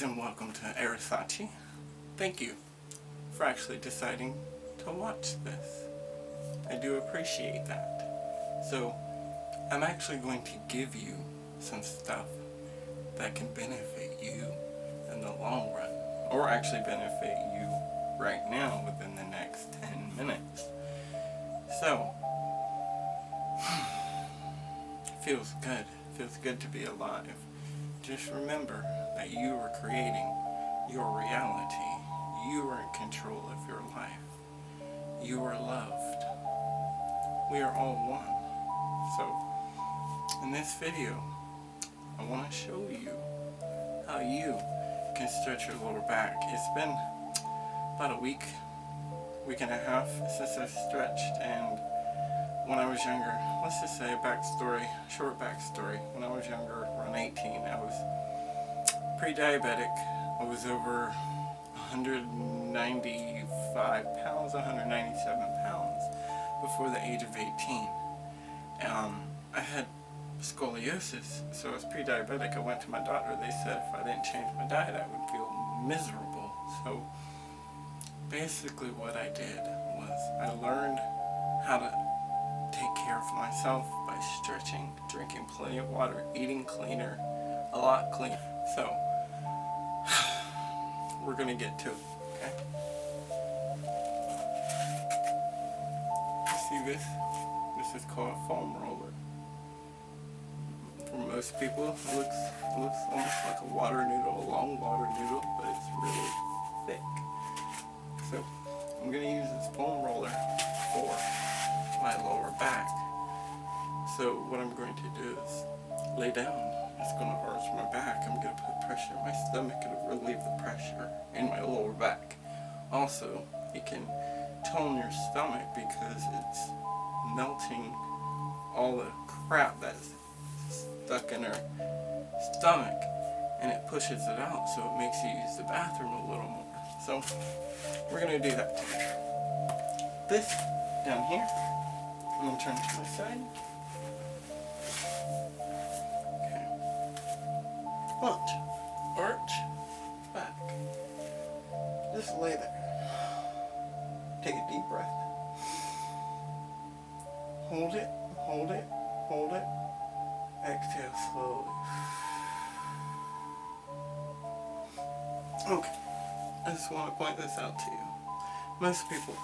Greetings and welcome to Arisachi. Thank you for actually deciding to watch this. I do appreciate that. So, I'm actually going to give you some stuff that can benefit you in the long run, or actually benefit you right now within the next 10 minutes. So, feels good. Feels good to be alive. Just remember that you are creating your reality. You are in control of your life. You are loved. We are all one. So, in this video, I want to show you how you can stretch your lower back. It's been about a week and a half since I've stretched, and when I was younger, let's just say a backstory, short backstory. When I was younger, around 18, I was pre-diabetic. I was over 195 pounds, 197 pounds before the age of 18. I had scoliosis, so I was pre-diabetic. I went to my doctor. They said if I didn't change my diet, I would feel miserable. So basically what I did was I learned how to take care of myself by stretching, drinking plenty of water, eating cleaner, a lot cleaner. So, we're going to get to it, okay? You see this? This is called a foam roller. For most people, it looks almost like a water noodle, a long water noodle, but it's really thick. So, I'm going to use this foam roller for my lower back. So what I'm going to do is lay down. It's going to arch my back. I'm going to put pressure in my stomach and relieve the pressure in my lower back. Also, it can tone your stomach because it's melting all the crap that's stuck in our stomach, and it pushes it out, so it makes you use the bathroom a little more. So we're going to do that today. This down here, I'm going to turn to my side. Okay. Lunge, arch, back. Just lay there. Take a deep breath. Hold it, hold it, hold it. Exhale slowly. Okay. I just want to point this out to you. Most people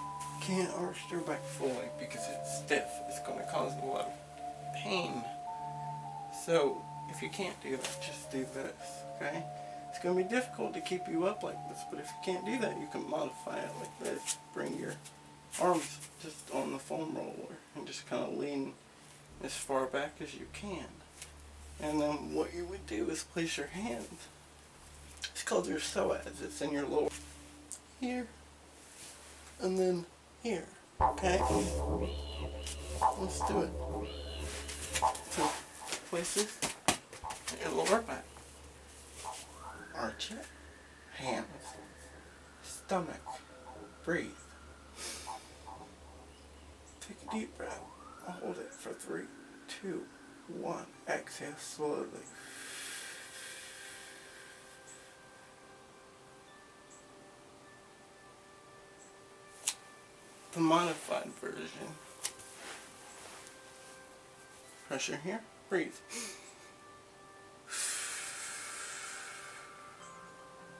can't arch their back fully because it's stiff. It's going to cause a lot of pain. So, if you can't do that, just do this, okay? It's going to be difficult to keep you up like this, but if you can't do that, you can modify it like this. Bring your arms just on the foam roller and just kind of lean as far back as you can. And then what you would do is place your hand. It's called your psoas. It's in your lower here, and then here. Okay? Let's do it. So, place this in your lower back. Arch it. Hands. Stomach. Breathe. Take a deep breath. Hold it for 3, 2, 1. Exhale slowly. The modified version. Pressure here. Breathe.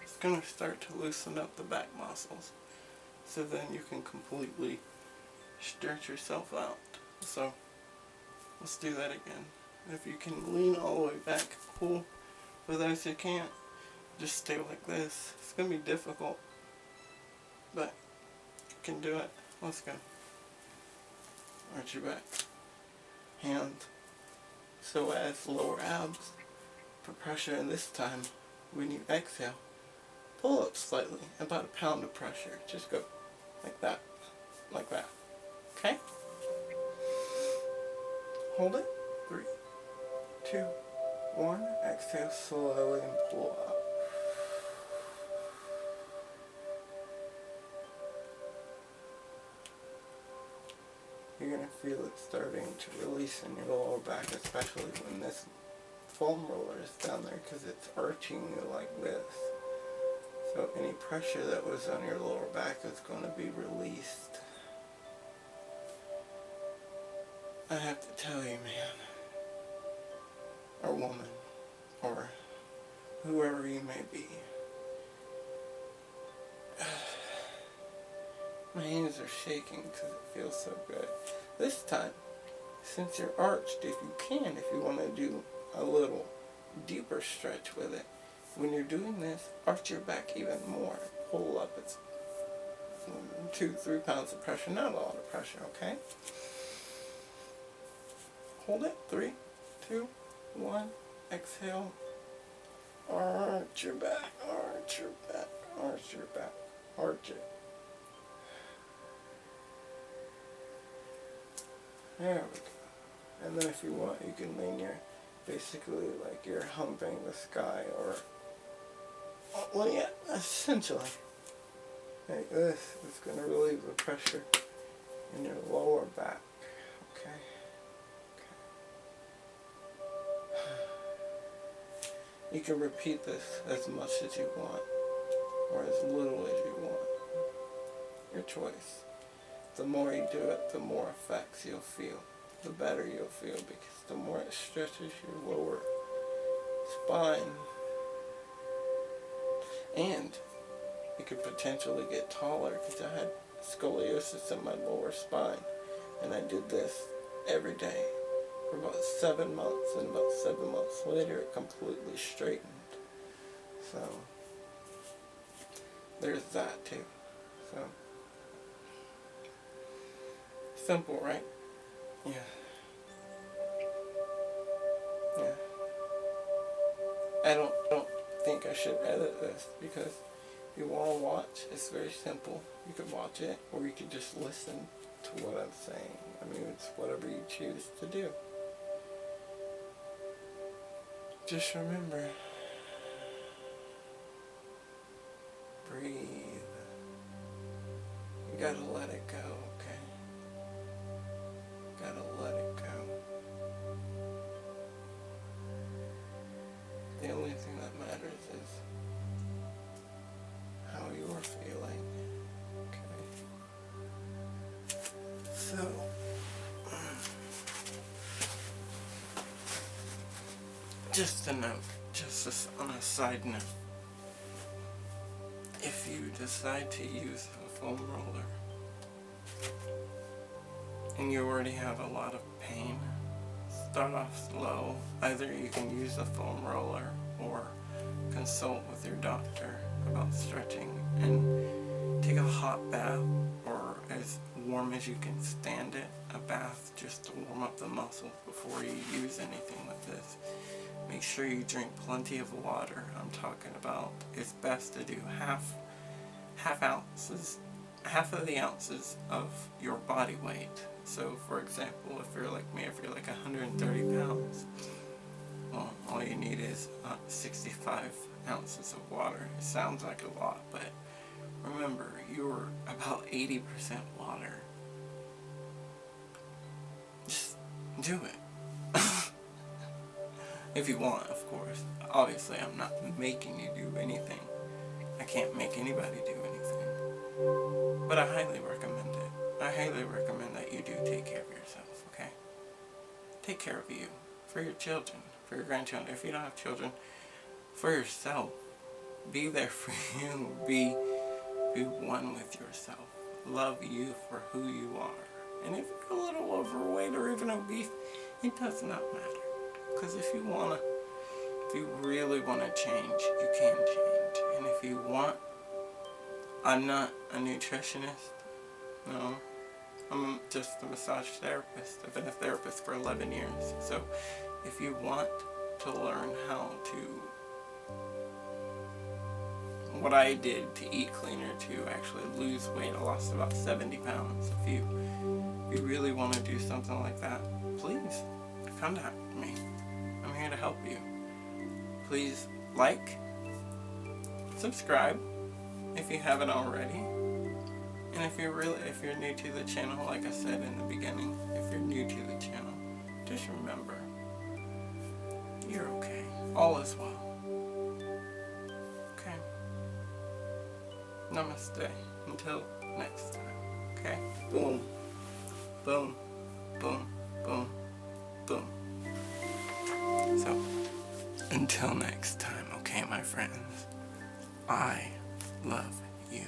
It's going to start to loosen up the back muscles, so then you can completely stretch yourself out. So let's do that again. If you can lean all the way back, cool. For those who can't, just stay like this. It's going to be difficult, but you can do it. Let's go. Arch your back. Hand. Psoas, lower abs. Put pressure in this time. When you exhale, pull up slightly. About a pound of pressure. Just go like that. Like that. Okay? Hold it. 3, 2, 1. Exhale slowly and pull up. You're going to feel it starting to release in your lower back, especially when this foam roller is down there, because it's arching you like this. So any pressure that was on your lower back is going to be released. I have to tell you, man, or woman, or whoever you may be, my hands are shaking because it feels so good. This time, since you're arched, if you want to do a little deeper stretch with it, when you're doing this, arch your back even more. Pull up. It's 2-3 pounds of pressure, not a lot of pressure, okay? Hold it. 3, 2, 1. Exhale. Arch your back, arch your back, arch your back, arch it. There we go. And then if you want, you can lean your, basically like you're humping the sky, or, well, yeah, essentially. Like this is going to relieve the pressure in your lower back. Okay. You can repeat this as much as you want, or as little as you want. Your choice. The more you do it, the more effects you'll feel. The better you'll feel, because the more it stretches your lower spine. And you could potentially get taller, because I had scoliosis in my lower spine, and I did this every day for about 7 months, and about 7 months later it completely straightened. So there's that too. So simple, right? Yeah. I don't think I should edit this, because if you want to watch, it's very simple. You can watch it, or you can just listen to what I'm saying. I mean, it's whatever you choose to do. Just remember, breathe. You gotta let it go, okay? Gotta let it go. The only thing that matters is how you're feeling, okay? So, just a note, on a side note, if you decide to use a foam roller and you already have a lot of pain, start off slow. Either you can use a foam roller or consult with your doctor about stretching, and take a hot bath, or as warm as you can stand it, a bath just to warm up the muscles before you use anything like this. Make sure you drink plenty of water. I'm talking about, it's best to do half of the ounces of your body weight. So for example, if you're like me, if you're like 130 pounds, well, all you need is 65 ounces of water. It sounds like a lot, but remember, you're about 80% water. Just do it. If you want, of course. Obviously, I'm not making you do anything. I can't make anybody do anything. But I highly recommend it. I highly recommend that you do take care of yourself, okay? Take care of you. For your children. For your grandchildren. If you don't have children, for yourself. Be there for you. Be one with yourself. Love you for who you are. And if you're a little overweight or even obese, it does not matter. Because if you really want to change, you can change. And if you want, I'm not a nutritionist. No. I'm just a massage therapist. I've been a therapist for 11 years. So if you want to learn how to, what I did to eat cleaner, to actually lose weight, I lost about 70 pounds. If you really want to do something like that, please contact me. I'm here to help you. Please like, subscribe if you haven't already. And if you're new to the channel, like I said in the beginning, if you're new to the channel, just remember, you're okay. All is well. Okay? Namaste. Until next time. Okay? Boom. Boom. Boom. Boom. Boom. So, until next time, okay, my friends? I love you.